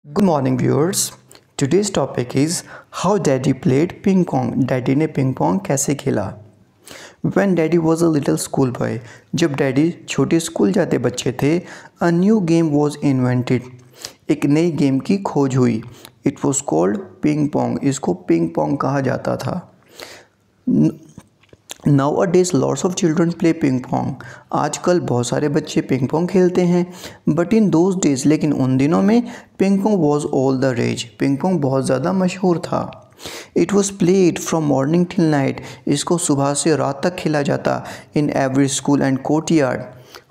Good morning viewers. Today's topic is how daddy played ping pong. Daddy ने ping Pong कैसे खेला? When daddy was a little school boy, जब daddy छोटे school जाते बच्चे थे, a new game was invented. एक नई गेम की खोज हुई. It was called ping pong. इसको पिंग पोंग कहा जाता था. Nowadays lots of children play ping pong. आजकल बहुत सारे बच्चे पिंग पोंग खेलते हैं. बट इन दोज डेज, लेकिन उन दिनों में ping pong was all the rage. Ping pong बहुत ज़्यादा मशहूर था. It was played from morning till night. इसको सुबह से रात तक खेला जाता. In every school and courtyard.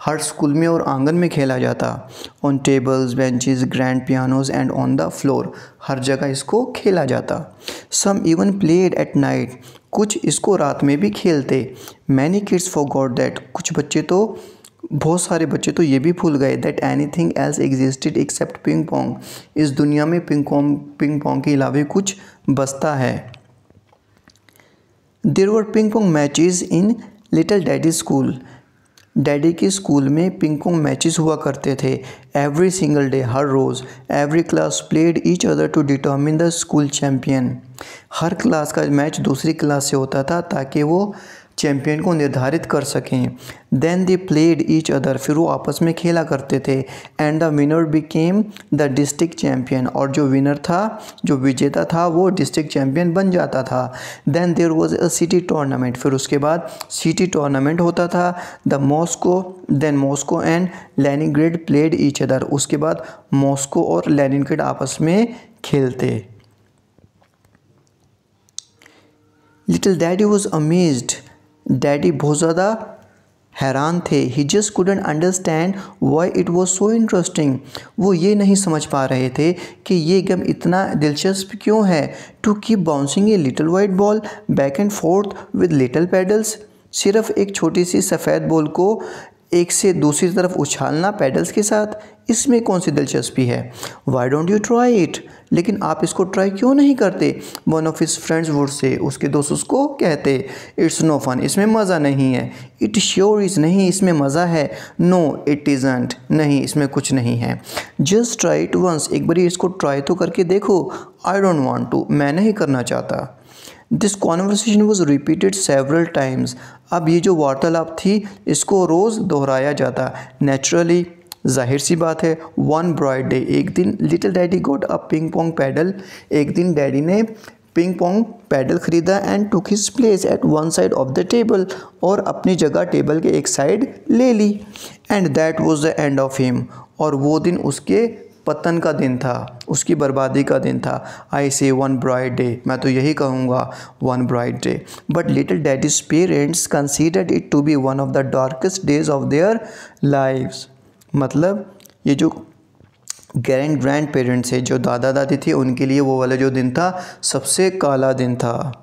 हर स्कूल में और आंगन में खेला जाता. On tables, benches, grand pianos and on the floor. हर जगह इसको खेला जाता. Some even played at night. कुछ इसको रात में भी खेलते. Many kids forgot that. बहुत सारे बच्चे तो ये भी भूल गए that anything else existed except ping pong. इस दुनिया में पिंग पोंग के अलावा कुछ बचता है. There were ping pong matches in little daddy school. Daddy के स्कूल में पिंग पोंग मैचेस हुआ करते थे. एवरी सिंगल डे, हर रोज़. Every class played each other to determine the school champion. हर क्लास का मैच दूसरी क्लास से होता था ताकि वो चैम्पियन को निर्धारित कर सकें. Then they played each other. फिर वो आपस में खेला करते थे. And the winner became the district champion. और जो विनर था, जो विजेता था, वो डिस्ट्रिक्ट चैम्पियन बन जाता था. Then there was a city tournament. फिर उसके बाद सिटी टूर्नामेंट होता था. Moscow and Leningrad played each other. उसके बाद मॉस्को और लेनिनग्रेड आपस में खेलते. Little daddy was amazed. Daddy बहुत ज़्यादा हैरान थे. He just couldn't understand why it was so interesting. वो ये नहीं समझ पा रहे थे कि ये गेम इतना दिलचस्प क्यों है. To keep bouncing a little white ball back and forth with little paddles. सिर्फ एक छोटी सी सफ़ेद बॉल को एक से दूसरी तरफ उछालना पैडल्स के साथ, इसमें कौन सी दिलचस्पी है. Why don't you try it. लेकिन आप इसको ट्राई क्यों नहीं करते. One of his friends would say. उसके दोस्त उसको कहते. It's no fun. इसमें मज़ा नहीं है. It sure is. नहीं, इसमें मज़ा है. No it isn't. नहीं, इसमें कुछ नहीं है. Just try it once. एक बार इसको ट्राई तो करके देखो. I don't want to. मैं नहीं करना चाहता. This conversation was repeated several times. अब ये जो वार्तालाप थी, इसको रोज़ दोहराया जाता. नेचुरली, जाहिर सी बात है. वन ब्राइट डे, एक दिन, little daddy got a ping pong paddle. एक दिन डैडी ने पिंग पोंग पैडल खरीदा and took his place at one side of the table. और अपनी जगह टेबल के एक साइड ले ली. And that was the end of him. और वो दिन उसके पतन का दिन था, उसकी बर्बादी का दिन था. आई से वन ब्राइट डे. मैं तो यही कहूँगा, one bright day. But little daddy's parents considered it to be one of the darkest days of their lives. मतलब ये जो ग्रैंड पेरेंट्स है, जो दादा दादी थे, उनके लिए वो वाला जो दिन था, सबसे काला दिन था.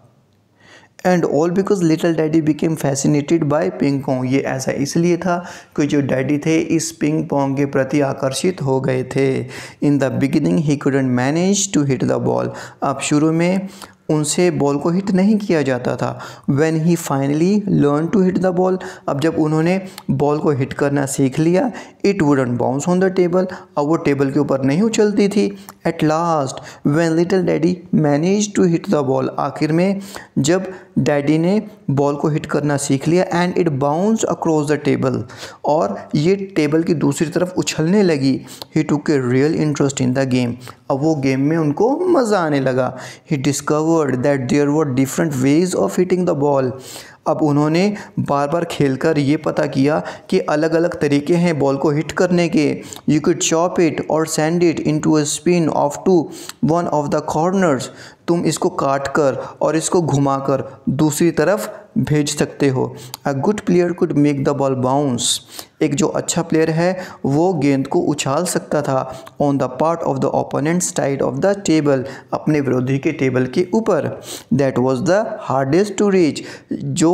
And all because little daddy became fascinated by ping pong. ये ऐसा इसलिए था कि जो डैडी थे इस पिंग पोंग के प्रति आकर्षित हो गए थे. In the beginning he couldn't manage to hit the ball. अब शुरू में उनसे बॉल को हिट नहीं किया जाता था. When he finally learn to hit the ball. अब जब उन्होंने बॉल को हिट करना सीख लिया, it wouldn't bounce on the table. अब वो टेबल के ऊपर नहीं उछलती थी. At last when little daddy manage to hit the ball. आखिर में जब डैडी ने बॉल को हिट करना सीख लिया and it bounce across the table, और ये टेबल की दूसरी तरफ उछलने लगी. He took a real interest in the game. अब वो गेम में उनको मज़ा आने लगा. He discovered that there were different ways of hitting the ball. अब उन्होंने बार बार खेलकर ये पता किया कि अलग अलग तरीके हैं बॉल को हिट करने के. यू कुड चॉप इट और send it into a spin off to one of the corners. तुम इसको काट कर और इसको घुमाकर दूसरी तरफ भेज सकते हो. A good player could make the ball bounce. एक जो अच्छा प्लेयर है वो गेंद को उछाल सकता था. On the part of the opponent side of the table. अपने विरोधी के टेबल के ऊपर. That was the hardest to reach. जो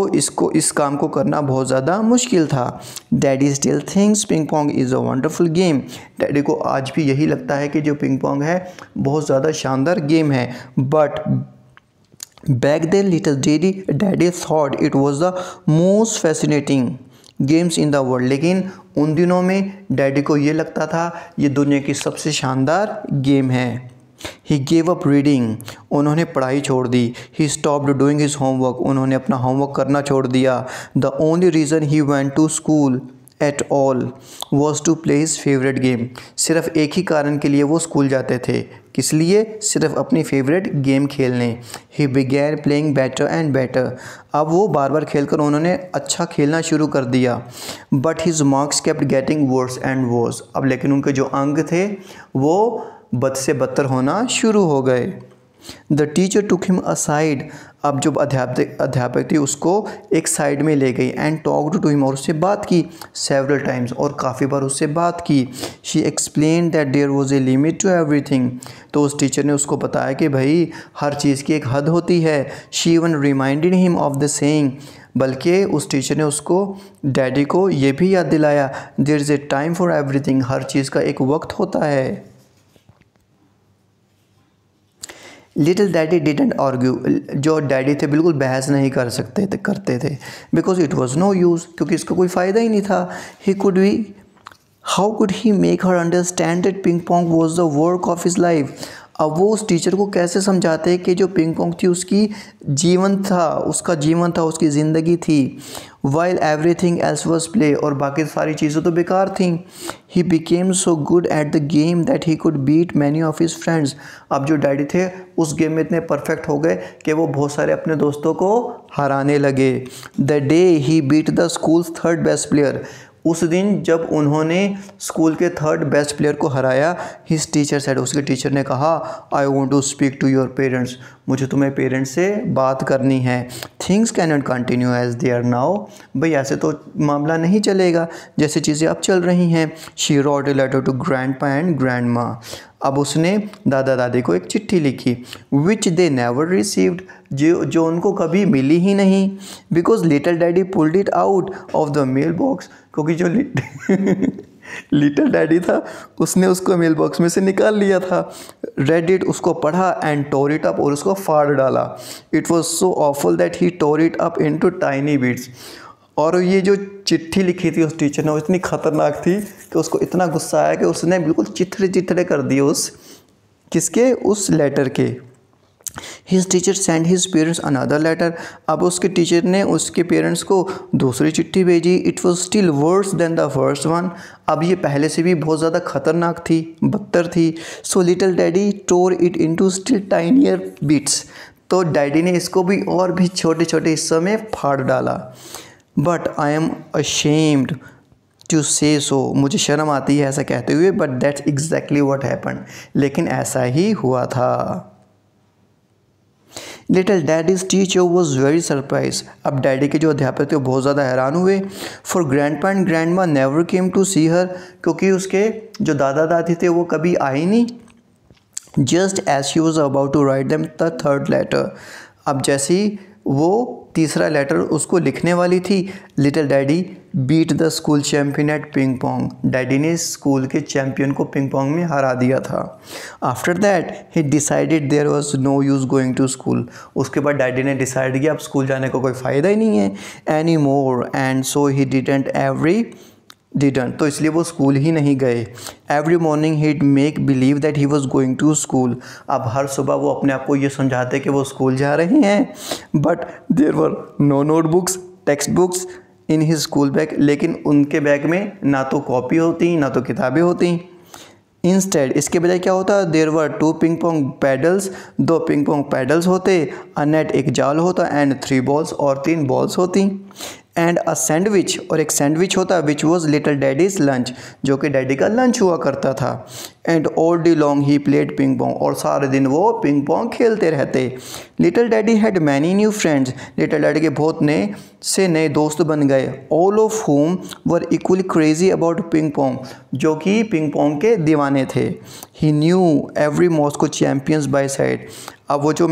इस काम को करना बहुत ज़्यादा मुश्किल था. Daddy still thinks ping pong is a wonderful game. Daddy को आज भी यही लगता है कि जो पिंग पोंग है बहुत ज़्यादा शानदार गेम है. But back then little daddy thought it was the most fascinating games in the world. लेकिन उन दिनों में डैडी को ये लगता था ये दुनिया की सबसे शानदार गेम है। ही गेव अप रीडिंग, उन्होंने पढ़ाई छोड़ दी। He stopped doing his homework, उन्होंने अपना होमवर्क करना छोड़ दिया। The only reason he went to school at all was to play his favourite game, सिर्फ एक ही कारण के लिए वो स्कूल जाते थे। किस लिए? सिर्फ अपनी फेवरेट गेम खेलने। He began playing better and better, अब वो बार बार खेलकर उन्होंने अच्छा खेलना शुरू कर दिया। But his marks kept getting worse and worse, अब लेकिन उनके जो अंक थे वो बद से बदतर होना शुरू हो गए। The teacher took him aside, अब जो अध्यापक थी उसको एक साइड में ले गई। एंड टॉक्ड टू हिम, और उससे बात की सेवरल टाइम्स, और काफ़ी बार उससे बात की। She explain that there was a limit to everything, तो उस टीचर ने उसको बताया कि भाई हर चीज़ की एक हद होती है। She even reminded him of the saying, बल्कि उस टीचर ने उसको डैडी को ये भी याद दिलाया there is a time for everything, हर चीज़ का एक वक्त होता है। लिटिल डैडी डिडंट आर्ग्यू, जो डैडी थे बिल्कुल बहस नहीं करते थे। Because it was no use, क्योंकि इसका कोई फ़ायदा ही नहीं था। How could he make her understand that ping pong was the work of his life, अब वो उस टीचर को कैसे समझाते कि जो पिंग पोंग थी उसका जीवन था, उसकी ज़िंदगी थी। While everything else was play, और बाकी सारी चीज़ें तो बेकार थीं। He became so good at the game that he could beat many of his friends, अब जो डैडी थे उस गेम में इतने परफेक्ट हो गए कि वो बहुत सारे अपने दोस्तों को हराने लगे। The day he beat the school's third best player, उस दिन जब उन्होंने स्कूल के थर्ड बेस्ट प्लेयर को हराया, हिज टीचर सेड, उसके टीचर ने कहा I want to speak to your parents, मुझे तुम्हें पेरेंट्स से बात करनी है। Things can not continue as they are now, भाई ऐसे तो मामला नहीं चलेगा जैसे चीज़ें अब चल रही हैं। She wrote a letter to grandpa and grandma, अब उसने दादा दादी को एक चिट्ठी लिखी। विच दे नेवर रिसीव्ड, जो उनको कभी मिली ही नहीं। Because little daddy pulled it out of the mailbox, क्योंकि जो लिटिल डैडी था उसने उसको मेल बॉक्स में से निकाल लिया था। रेड इट, उसको पढ़ा एंड टोर इट अप, और उसको फाड़ डाला। It was so awful that he tore it up into tiny bits, और ये जो चिट्ठी लिखी थी उस टीचर ने वो इतनी ख़तरनाक थी कि उसको इतना गुस्सा आया कि उसने बिल्कुल चिथड़े चिथड़े कर दिए उस लेटर के। His teacher send his parents another letter, अब उसके टीचर ने उसके पेरेंट्स को दूसरी चिट्ठी भेजी। It was still worse than the first one, अब ये पहले से भी बहुत ज़्यादा खतरनाक थी, बदतर थी। So little daddy tore it into still tinier bits, तो डैडी ने इसको भी और भी छोटे छोटे हिस्सों में फाड़ डाला। But I am ashamed to say so, मुझे शर्म आती है ऐसा कहते हुए, but that's exactly what happened, लेकिन ऐसा ही हुआ था। Little daddy's teacher was very surprise, अब डैडी के जो अध्यापक थे वो बहुत ज़्यादा हैरान हुए। For grandpa and grandma never came to see her, क्योंकि उसके जो दादा दादी थे वो कभी आए नहीं। Just as she was about to write them the third letter, अब जैसे ही वो तीसरा लेटर उसको लिखने वाली थी, little daddy beat the school champion at ping pong, daddy ने स्कूल के चैम्पियन को पिंग पोंग में हरा दिया था। After that he decided there was no use going to school, उसके बाद डैडी ने डिसाइड किया अब स्कूल जाने का कोई फ़ायदा ही नहीं है any more, and so he didn't, तो इसलिए वो स्कूल ही नहीं गए। Every morning he'd make believe that he was going to school, अब हर सुबह वो अपने आप को ये समझाते कि वो स्कूल जा रहे हैं। But there were no notebooks textbooks in his school bag, लेकिन उनके बैग में ना तो कॉपी होती ना तो किताबें होती। इंस्टेड, इसके बजाय क्या होता, there were 2 ping pong paddles, 2 ping pong paddles होते, अ नेट एक जाल होता, एंड 3 बॉल्स और 3 बॉल्स होती, एंड अ सैंडविच और एक सैंडविच होता which was little daddy's lunch, जो कि डैडी का लंच हुआ करता था। And all day long he played ping pong, और सारे दिन वो पिंग पोंग खेलते रहते। Little daddy had many new friends, little daddy के बहुत नए दोस्त बन गए। All of whom were equally crazy about ping pong, जो कि पिंग पोंग के दीवाने थे। He knew every Moscow champions by side, अब वो जो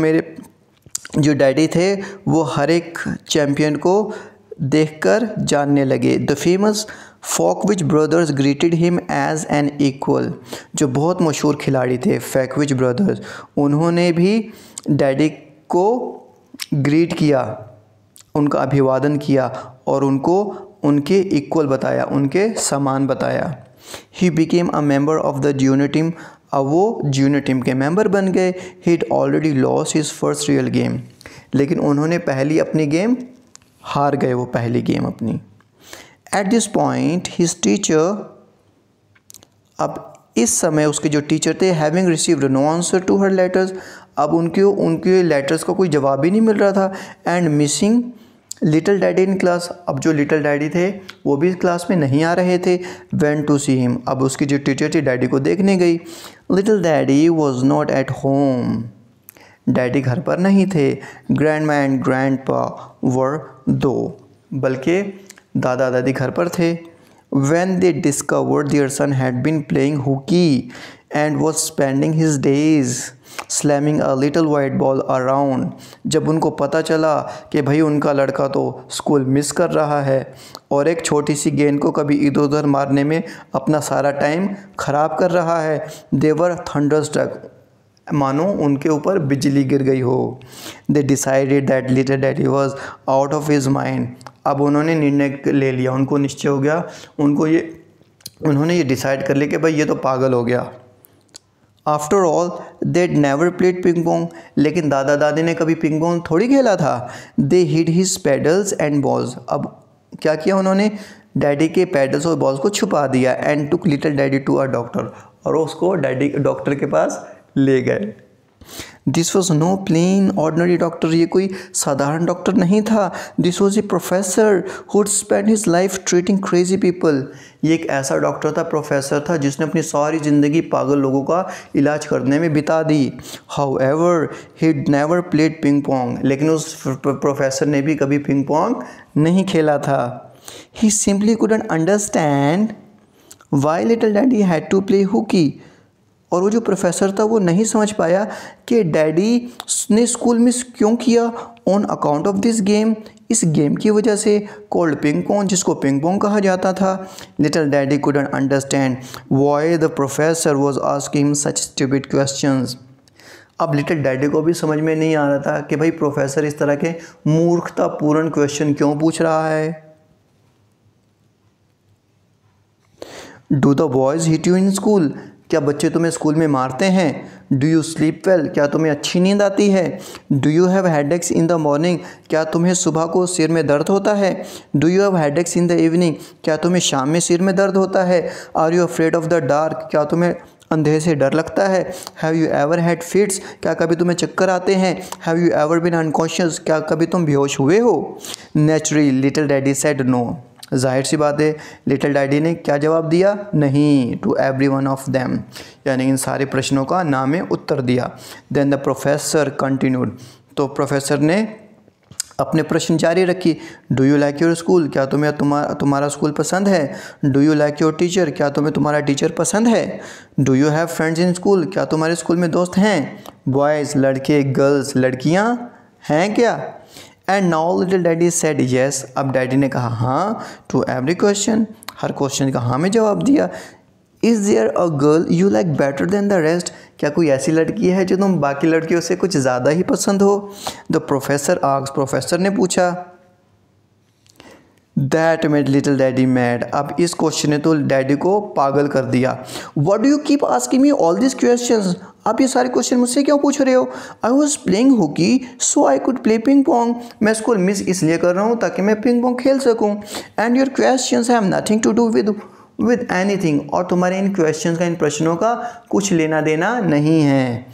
डैडी थे वो हर एक चैम्पियन को देखकर जानने लगे। The famous Falkovich brothers greeted him as an equal, जो बहुत मशहूर खिलाड़ी थे फॉकविच ब्रदर्स, उन्होंने भी डैडी को ग्रीट किया, उनका अभिवादन किया और उनको उनके इक्वल बताया, उनके समान बताया। He became a member of the junior team, अब वो जूनियर टीम के मेंबर बन गए। He already lost his first real game, लेकिन उन्होंने पहली अपनी गेम हार गए, वो पहली गेम अपनी। At this point his teacher, अब इस समय उसके जो टीचर थे, having received no answer to her letters, अब उनके लेटर्स का कोई जवाब ही नहीं मिल रहा था। And missing little daddy in class, अब जो लिटिल डैडी थे वो भी क्लास में नहीं आ रहे थे। वेंट टू सी हिम, अब उसकी जो टीचर थी डैडी को देखने गई। Little daddy was not at home, daddy घर पर नहीं थे। ग्रैंडमा एंड ग्रैंडपा वर दो, बल्कि दादा दादी घर पर थे। When they discovered their son had been playing hooky and was spending his days slamming a little white ball around, जब उनको पता चला कि भाई उनका लड़का तो स्कूल मिस कर रहा है और एक छोटी सी गेंद को कभी इधर उधर मारने में अपना सारा टाइम ख़राब कर रहा है, they were thunderstruck, मानो उनके ऊपर बिजली गिर गई हो। They decided that little daddy was out of his mind, अब उन्होंने निर्णय ले लिया, उनको निश्चय हो गया, उन्होंने ये डिसाइड कर लिया कि भाई ये तो पागल हो गया। आफ्टर ऑल देड नेवर प्लेड पिंग पोंग, लेकिन दादा दादी ने कभी पिंग पोंग थोड़ी खेला था। They hid his paddles and balls, अब क्या किया उन्होंने, डैडी के पैडल्स और बॉल्स को छुपा दिया। And took little daddy to a doctor, और उसको डैडी डॉक्टर के पास ले गए। This was no plain ordinary doctor, ये कोई साधारण डॉक्टर नहीं था। This was a professor who'd spend his life treating crazy people, ये एक ऐसा डॉक्टर था, प्रोफेसर था, जिसने अपनी सारी ज़िंदगी पागल लोगों का इलाज करने में बिता दी। However he never played ping pong, लेकिन उस प्रोफेसर ने भी कभी पिंग पोंग नहीं खेला था। He simply couldn't understand why little daddy had to play hockey, और वो जो प्रोफेसर था वो नहीं समझ पाया कि डैडी ने स्कूल मिस क्यों किया। On account of this game, इस गेम की वजह से, कॉल्ड पिंग पोंग, जिसको पिंग पोंग कहा जाता था। Little daddy couldn't understand why the professor was asking such stupid questions, अब लिटिल डैडी को भी समझ में नहीं आ रहा था कि भाई प्रोफेसर इस तरह के मूर्खतापूर्ण क्वेश्चन क्यों पूछ रहा है। Do the boys hit you in school, क्या बच्चे तुम्हें स्कूल में मारते हैं। डू यू स्लीप वेल, क्या तुम्हें अच्छी नींद आती है। Do you have headaches in the morning, क्या तुम्हें सुबह को सिर में दर्द होता है। Do you have headaches in the evening, क्या तुम्हें शाम में सिर में दर्द होता है। Are you afraid of the dark, क्या तुम्हें अंधेरे से डर लगता है। Have you ever had fits, क्या कभी तुम्हें चक्कर आते हैं। Have you ever been unconscious, क्या कभी तुम बेहोश हुए हो। Naturally little daddy said no, जाहिर सी बात है लिटिल डैडी ने क्या जवाब दिया, नहीं। To every one of them, यानी इन सारे प्रश्नों का ना में उत्तर दिया। देन द प्रोफेसर कंटिन्यूड, तो प्रोफेसर ने अपने प्रश्न जारी रखी। Do you like your school, क्या तुम्हें तुम्हारा स्कूल पसंद है। Do you like your teacher, क्या तुम्हें तुम्हारा टीचर पसंद है। Do you have friends in school, क्या तुम्हारे स्कूल में दोस्त हैं। बॉयज़ लड़के, गर्ल्स लड़कियाँ हैं क्या। And now little daddy said yes, अब डैडी ने कहा हाँ टू एवरी क्वेश्चन, हर क्वेश्चन का हाँ में जवाब दिया। Is there a girl you like better than the rest, क्या कोई ऐसी लड़की है जो तुम बाकी लड़कियों से कुछ ज़्यादा ही पसंद हो। द प्रोफेसर आस्क्ड, प्रोफेसर ने पूछा। That made little daddy mad, अब इस क्वेश्चन ने तो डैडी को पागल कर दिया। What do you keep asking me all this questions, आप ये सारे क्वेश्चन मुझसे क्यों पूछ रहे हो। I was playing hockey so I could play ping pong, मैं स्कूल मिस इसलिए कर रहा हूँ ताकि मैं पिंग पोंग खेल सकूँ। And your questions have nothing to do with anything, और तुम्हारे इन क्वेश्चंस का, इन प्रश्नों का कुछ लेना देना नहीं है।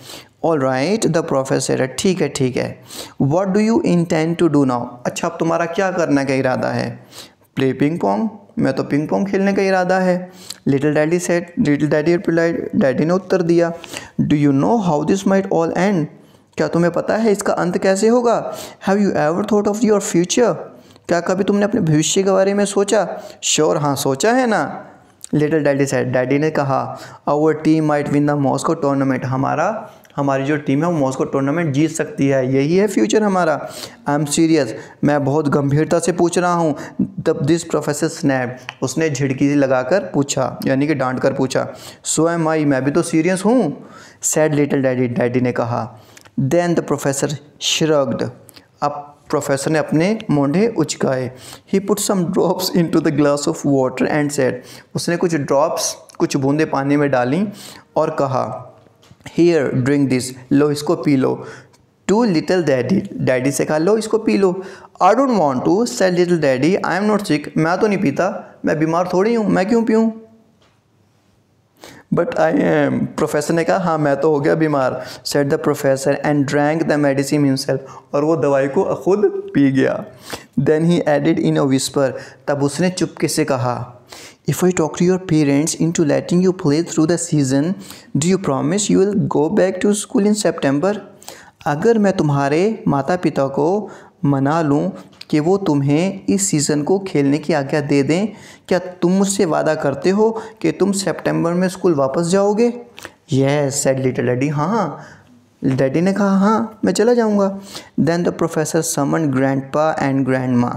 ऑल राइट, द प्रोफेसर, ठीक है ठीक है। What do you intend to do now, अच्छा अब तुम्हारा क्या करने का इरादा है। प्ले पिंग पोंग, मैं तो पिंग पोंग खेलने का इरादा है। Little daddy said, little daddy replied, daddy ने उत्तर दिया। Do you know how this might all and, क्या तुम्हें पता है इसका अंत कैसे होगा। Have you ever thought of your future, क्या कभी तुमने अपने भविष्य के बारे में सोचा। श्योर, हाँ सोचा है ना। लिटिल डैडी सेड, डैडी ने कहा। Our team might win the Moscow tournament, हमारी जो टीम है वो मॉस्को टूर्नामेंट जीत सकती है, यही है फ्यूचर हमारा। आई एम सीरियस, मैं बहुत गंभीरता से पूछ रहा हूँ। तब दिस प्रोफेसर स्नैप, उसने झिड़की लगाकर पूछा, यानी कि डांट कर पूछा। सो एम आई, मैं भी तो सीरियस हूँ। सैड लिटिल डैडी, डैडी ने कहा। देन द प्रोफेसर श्रग्ड, अब प्रोफेसर ने अपने मोंढे उचकाए। He put some drops into the glass of water and said, उसने कुछ ड्रॉप्स, कुछ बूंदे पानी में डाली और कहा, हियर ड्रिंक दिस, लो इसको पी लो। टू लिटिल डैडी, डैडी से कहा लो इसको पी लो। I don't want to, said little daddy, I am not sick, मैं तो नहीं पीता, मैं बीमार थोड़ी हूँ, मैं क्यों पीऊँ। बट आई एम, प्रोफेसर ने कहा हाँ मैं तो हो गया बीमार। Said the professor and drank the medicine himself, और वो दवाई को खुद पी गया। Then he added in a whisper, तब उसने चुपके से कहा, if I talk to your parents into letting you play through the season, do you promise you will go back to school in September. अगर मैं तुम्हारे माता पिता को मना लूँ कि वो तुम्हें इस सीज़न को खेलने की आज्ञा दे दें, क्या तुम मुझसे वादा करते हो कि तुम सितंबर में स्कूल वापस जाओगे। यस सेड लिटिल डैडी, हाँ डैडी ने कहा हाँ मैं चला जाऊँगा। Then the professor summon grandpa and grandma,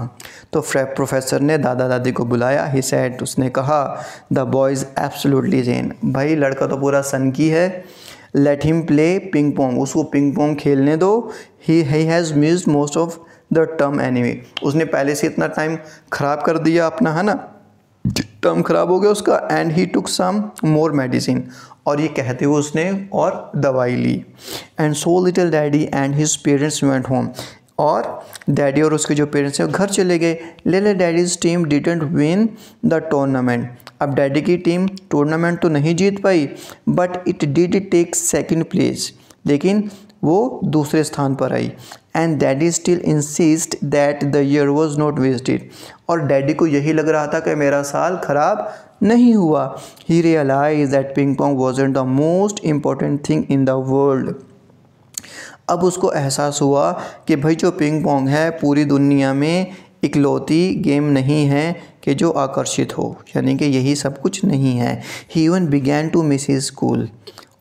तो प्रोफेसर ने दादा दादी को बुलाया। ही सेड, उसने कहा, द बॉयज़ एब्सोल्युटली ज़ेन, भाई लड़का तो पूरा सन की है, let him play ping pong, उसको पिंग पोंग खेलने दो। He has missed most of the term anyway, उसने पहले से इतना टाइम ख़राब कर दिया अपना, है ना, टर्म ख़राब हो गया उसका। And he took some more medicine, और ये कहते हुए उसने और दवाई ली। And so little daddy and his parents went home, और डैडी और उसके जो पेरेंट्स हैं घर चले गए। Little daddy's team didn't win the tournament, अब डैडी की टीम टूर्नामेंट तो नहीं जीत पाई, but it did take second place, लेकिन वो दूसरे स्थान पर आई। And daddy still insist that the year was not wasted, और डैडी को यही लग रहा था कि मेरा साल ख़राब नहीं हुआ। He realize that ping pong wasn't the most important thing in the world, अब उसको एहसास हुआ कि भाई जो पिंग पोंग है पूरी दुनिया में इकलौती गेम नहीं है कि जो आकर्षित हो, यानी कि यही सब कुछ नहीं है। He even began to miss his school,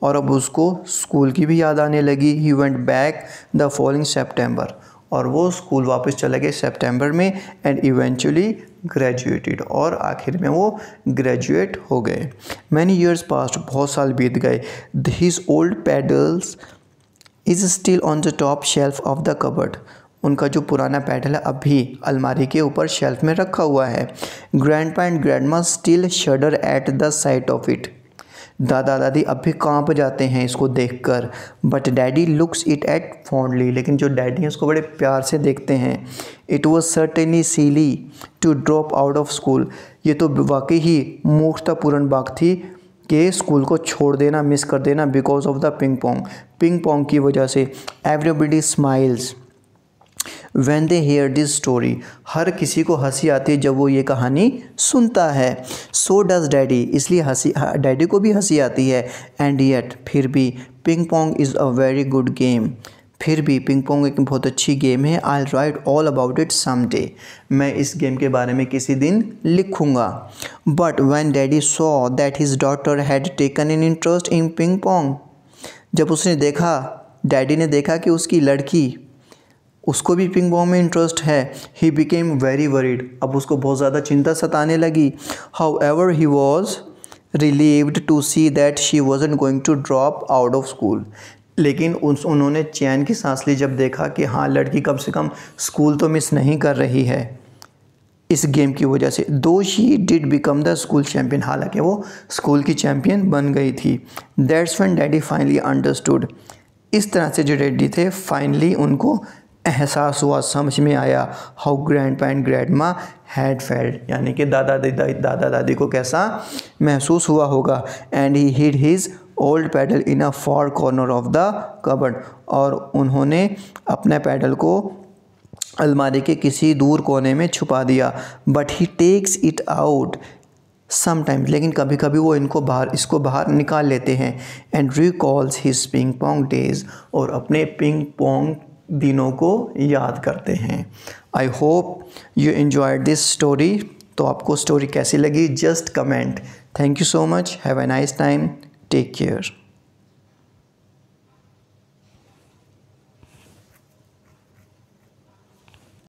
और अब उसको स्कूल की भी याद आने लगी। He went back the following September, और वो स्कूल वापस चले गए सितंबर में। एंड इवेंचुअली ग्रेजुएटेड, और आखिर में वो ग्रेजुएट हो गए। मैनी ईयर्स पास्ट, बहुत साल बीत गए। His old paddles is still on the top shelf of the cupboard, उनका जो पुराना पैडल है अब भी अलमारी के ऊपर शेल्फ में रखा हुआ है। Grandpa and grandma still शडर at the site of it, दादा दादी अब भी कांप जाते हैं इसको देखकर। But daddy looks it at fondly, लेकिन जो डैडी हैं उसको बड़े प्यार से देखते हैं। It was certainly silly to drop out of school, ये तो वाकई ही मूर्खतापूर्ण बात थी कि स्कूल को छोड़ देना, मिस कर देना, because of the ping pong, ping pong की वजह से। Everybody smiles when they hear this story, हर किसी को हंसी आती है जब वो ये कहानी सुनता है। सो डज डैडी, इसलिए हंसी, डैडी को भी हंसी आती है। एंड येट, फिर भी, ping pong is a very good game, फिर भी पिंग पोंग एक बहुत अच्छी गेम है। I write all about it someday, मैं इस गेम के बारे में किसी दिन लिखूँगा। But when daddy saw that his daughter had taken an interest in ping pong, जब उसने देखा, डैडी ने देखा कि उसकी लड़की, उसको भी पिंग पोंग में इंटरेस्ट है, ही बिकेम वेरी वरीड, अब उसको बहुत ज़्यादा चिंता सताने लगी। However he was relieved to see that she wasn't going to drop out of school, लेकिन उन्होंने चैन की सांस ली जब देखा कि हाँ लड़की कम से कम स्कूल तो मिस नहीं कर रही है इस गेम की वजह से। दो she did become the school champion, हालांकि वो स्कूल की चैम्पियन बन गई थी। That's when daddy finally understood, इस तरह से जो डैडी थे फाइनली उनको एहसास हुआ, समझ में आया, how grandpa and grandma had felt, यानी कि दादा दादी को कैसा महसूस हुआ होगा। And he hid his old paddle in a far corner of the cupboard, और उन्होंने अपने पैडल को अलमारी के किसी दूर कोने में छुपा दिया। But he takes it out sometimes, लेकिन कभी कभी वो इसको बाहर निकाल लेते हैं। And recalls his ping pong days, और अपने पिंग पोंग दिनों को याद करते हैं। I hope you enjoyed this story, तो आपको स्टोरी कैसी लगी just comment. Thank you so much, have a nice time, take care.